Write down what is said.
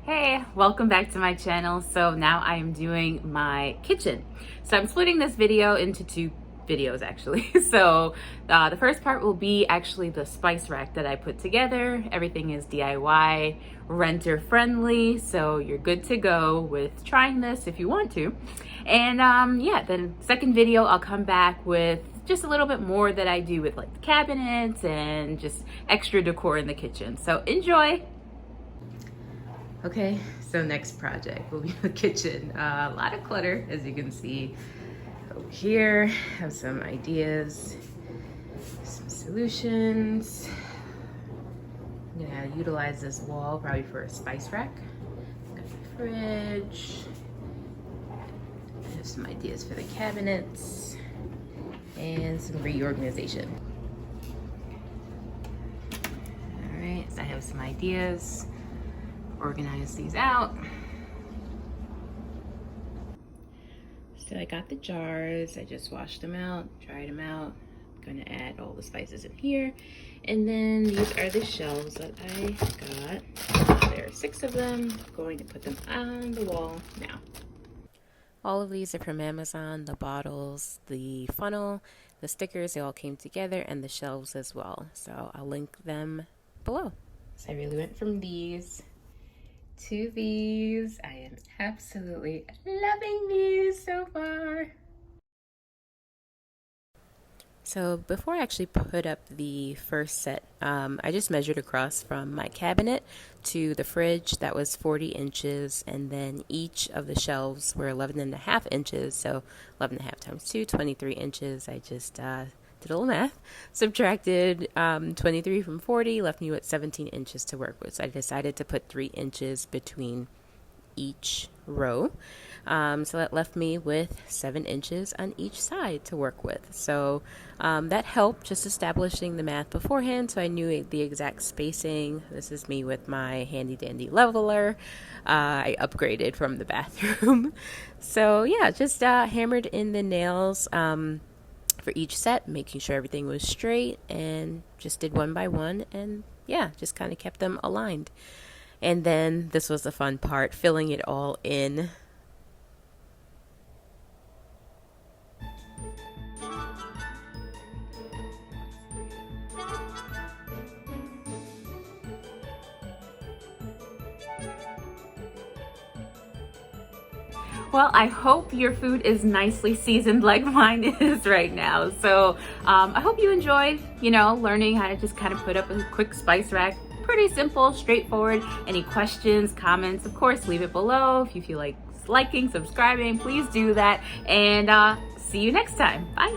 Hey, welcome back to my channel. So now I am doing my kitchen. So I'm splitting this video into two videos actually. So the first part will be actually the spice rack that I put together. Everything is DIY, renter friendly, so you're good to go with trying this if you want to. And yeah, then second video I'll come back with just a little bit more that I do with like the cabinets and just extra decor in the kitchen. So enjoy. Okay, so next project will be the kitchen. A lot of clutter, as you can see. Over here, have some ideas, some solutions. I'm gonna utilize this wall probably for a spice rack. Got the fridge. I have some ideas for the cabinets and some reorganization. All right, so I have some ideas. Organize these out. So I got the jars, I just washed them out, dried them out. I'm gonna add all the spices in here. And then these are the shelves that I got. There are 6 of them. I'm going to put them on the wall now. All of these are from Amazon, the bottles, the funnel, the stickers, they all came together, and the shelves as well. So I'll link them below. So I really went from these to these. I am absolutely loving these so far. So before I actually put up the first set, I just measured across from my cabinet to the fridge. That was 40 inches, and then each of the shelves were 11.5 inches, so 11.5 times 2, 23 inches. I just did a little math, subtracted 23 from 40, left me with 17 inches to work with. So I decided to put 3 inches between each row. So that left me with 7 inches on each side to work with. So that helped just establishing the math beforehand, so I knew the exact spacing. This is me with my handy dandy leveler. I upgraded from the bathroom. So yeah, just hammered in the nails for each set, making sure everything was straight, and just did one by one, and yeah, just kind of kept them aligned. And then this was the fun part, filling it all in. Well, I hope your food is nicely seasoned like mine is right now. So I hope you enjoyed, learning how to just kind of put up a quick spice rack. Pretty simple, straightforward. Any questions, comments, of course, leave it below. If you feel like liking, subscribing, please do that. And see you next time. Bye.